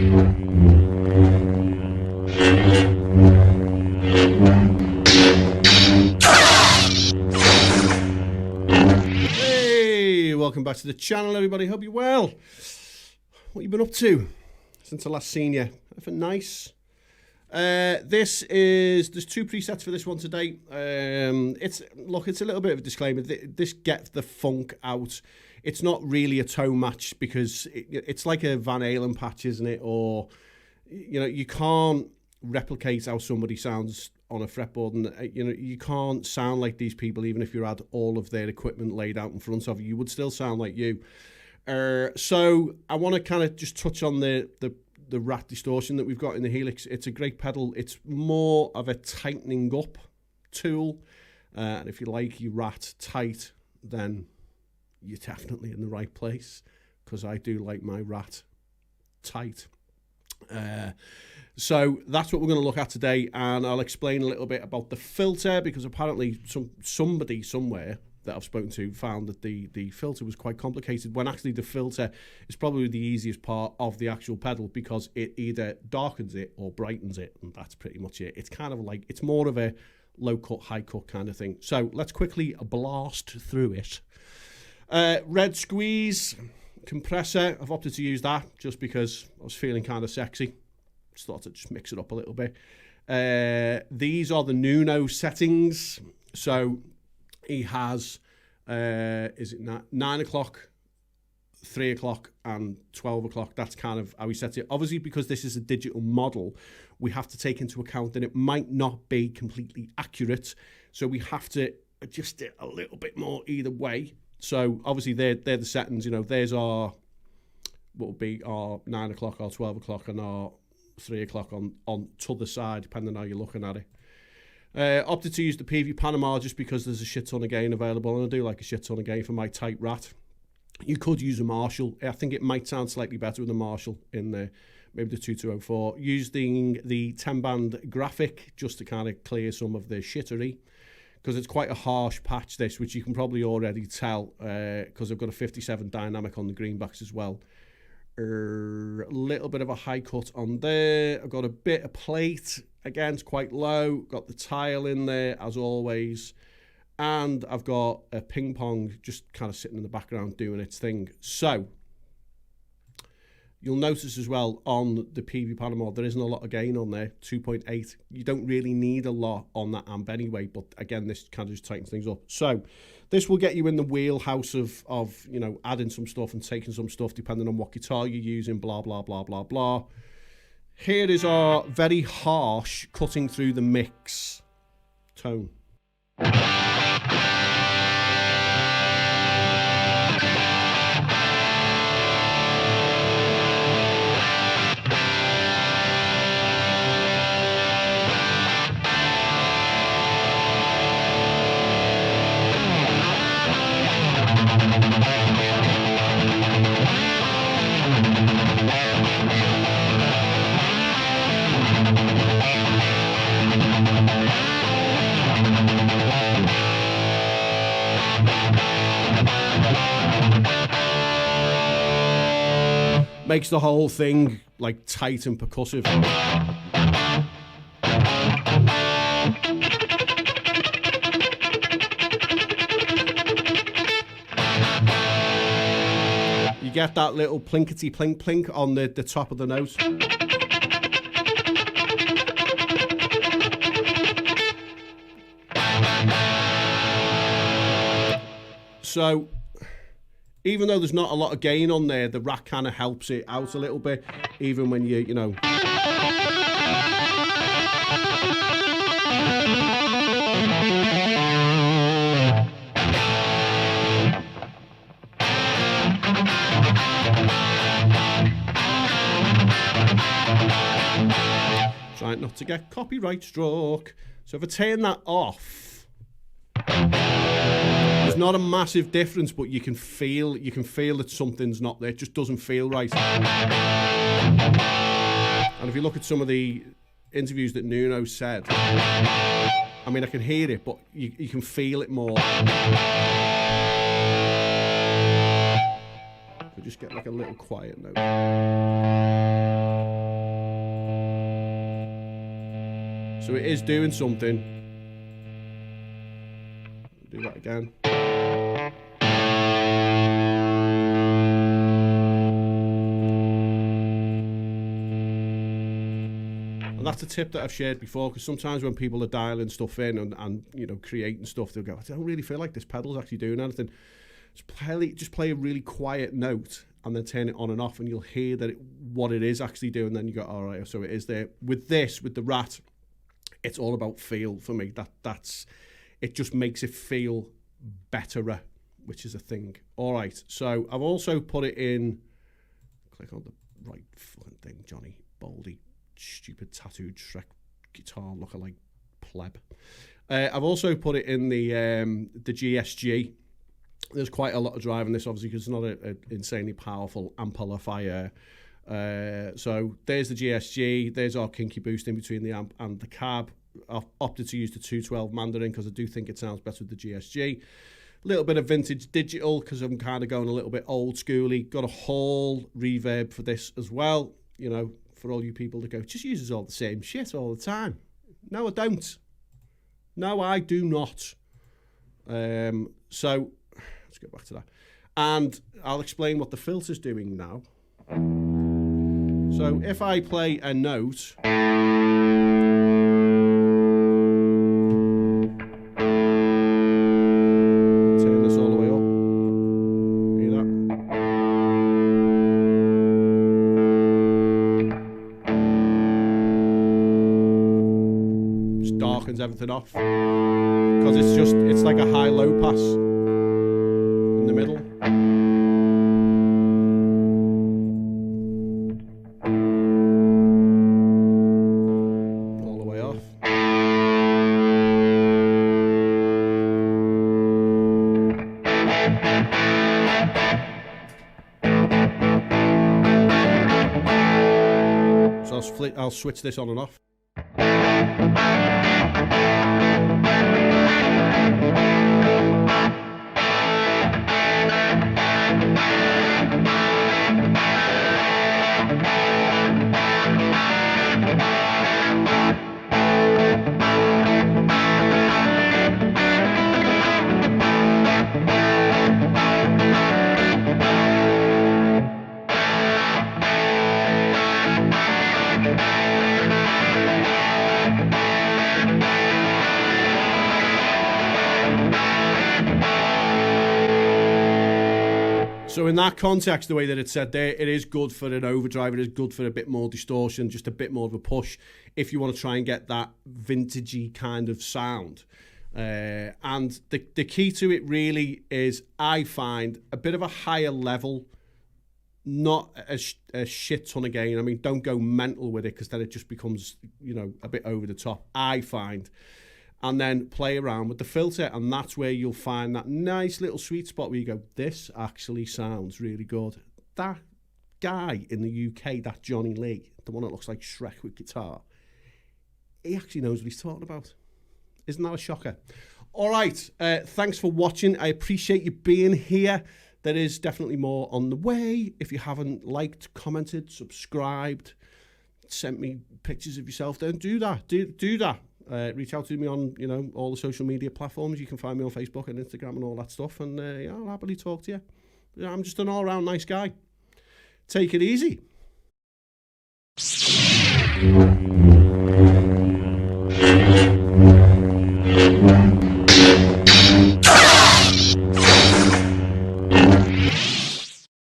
Hey, welcome back to the channel, everybody. Hope you're well. What you been up to since I last seen you? Anything nice? There's two presets for this one today. It's a little bit of a disclaimer. This gets the funk out. It's not really a tone match because it's like a Van Halen patch, isn't it? Or you can't replicate how somebody sounds on a fretboard, and you can't sound like these people even if you had all of their equipment laid out in front of you. You would still sound like you. So I want to kind of just touch on the Rat Distortion that we've got in the Helix. It's a great pedal. It's more of a tightening up tool, and if you like your Rat tight, then you're definitely in the right place, because I do like my Rat tight. So that's what we're going to look at today, and I'll explain a little bit about the filter, because apparently somebody somewhere that I've spoken to found that the filter was quite complicated, when actually the filter is probably the easiest part of the actual pedal, because it either darkens it or brightens it, and that's pretty much it. It's kind of like, it's more of a low cut, high cut kind of thing. So let's quickly blast through it. Red Squeeze compressor. I've opted to use that just because I was feeling kind of sexy. Just thought I'd just mix it up a little bit. These are the Nuno settings. So he has, is it 9 o'clock, 3 o'clock and 12 o'clock. That's kind of how he sets it. Obviously, because this is a digital model, we have to take into account that it might not be completely accurate. So we have to adjust it a little bit more either way. So obviously they're the settings. There's our, what will be our 9 o'clock, our 12 o'clock and our 3 o'clock on t'other side, depending on how you're looking at it. Opted to use the PV Panama just because there's a shit ton of gain available, and I do like a shit ton of gain for my tight Rat. You could use a Marshall. I think it might sound slightly better with a Marshall in there, maybe the 2204. Using the 10-band graphic just to kind of clear some of the shittery, because it's quite a harsh patch this, which you can probably already tell, because I've got a 57 dynamic on the greenbacks as well. A little bit of a high cut on there. I've got a bit of plate, again it's quite low, got the tile in there as always, and I've got a ping pong just kind of sitting in the background doing its thing. So you'll notice as well on the PV Panama there isn't a lot of gain on there, 2.8. You don't really need a lot on that amp anyway, but again this kind of just tightens things up. So this will get you in the wheelhouse of adding some stuff and taking some stuff depending on what guitar you're using, blah blah blah blah blah. Here is our very harsh cutting through the mix tone. Makes the whole thing like tight and percussive. You get that little plinkety plink plink on the top of the note. So even though there's not a lot of gain on there, the Rat kind of helps it out a little bit, even when you know. Trying not to get copyright struck. So if I turn that off, there's not a massive difference, but you can feel that something's not there. It just doesn't feel right. And if you look at some of the interviews that Nuno said, I mean, I can hear it, but you can feel it more. So just get like a little quiet note. So it is doing something. Do that again. And that's a tip that I've shared before, because sometimes when people are dialing stuff in and you know, creating stuff, they'll go, I don't really feel like this pedal's actually doing anything. Just play a really quiet note and then turn it on and off, and you'll hear that what it is actually doing. Then you go, all right, so it is there. With this, with the Rat, it's all about feel for me. That's it. Just makes it feel betterer, which is a thing. All right, so I've also put it in. Click on the right fucking thing, Johnny Baldy. Stupid tattooed Shrek guitar lookalike pleb. I've also put it in the GSG. There's quite a lot of drive in this, obviously, because it's not an insanely powerful amplifier. So there's the GSG. There's our kinky boost in between the amp and the cab. I've opted to use the 212 Mandarin because I do think it sounds better with the GSG. A little bit of vintage digital because I'm kind of going a little bit old schooly. Got a Hall reverb for this as well. You know, for all you people that go, just uses all the same shit all the time. No, I don't. No, I do not. So let's get back to that. And I'll explain what the filter's doing now. So if I play a note, turn this all the way up. Hear that? Just darkens everything off. Because it's like a high-low pass in the middle. All the way off. So I'll switch this on and off. So in that context, the way that it's said there, it is good for an overdrive. It is good for a bit more distortion, just a bit more of a push if you want to try and get that vintagey kind of sound. And the key to it really is, I find, a bit of a higher level, not a shit ton of gain. I mean, don't go mental with it because then it just becomes, you know, a bit over the top, I find. And then play around with the filter, and that's where you'll find that nice little sweet spot where you go, this actually sounds really good. That guy in the UK, that Johnny Lee, the one that looks like Shrek with guitar, he actually knows what he's talking about. Isn't that a shocker? All right, thanks for watching. I appreciate you being here. There is definitely more on the way. If you haven't liked, commented, subscribed, sent me pictures of yourself, then do that. Do that. Reach out to me on, you know, all the social media platforms. You can find me on Facebook and Instagram and all that stuff, and yeah, I'll happily talk to you. I'm just an all-round nice guy. Take it easy.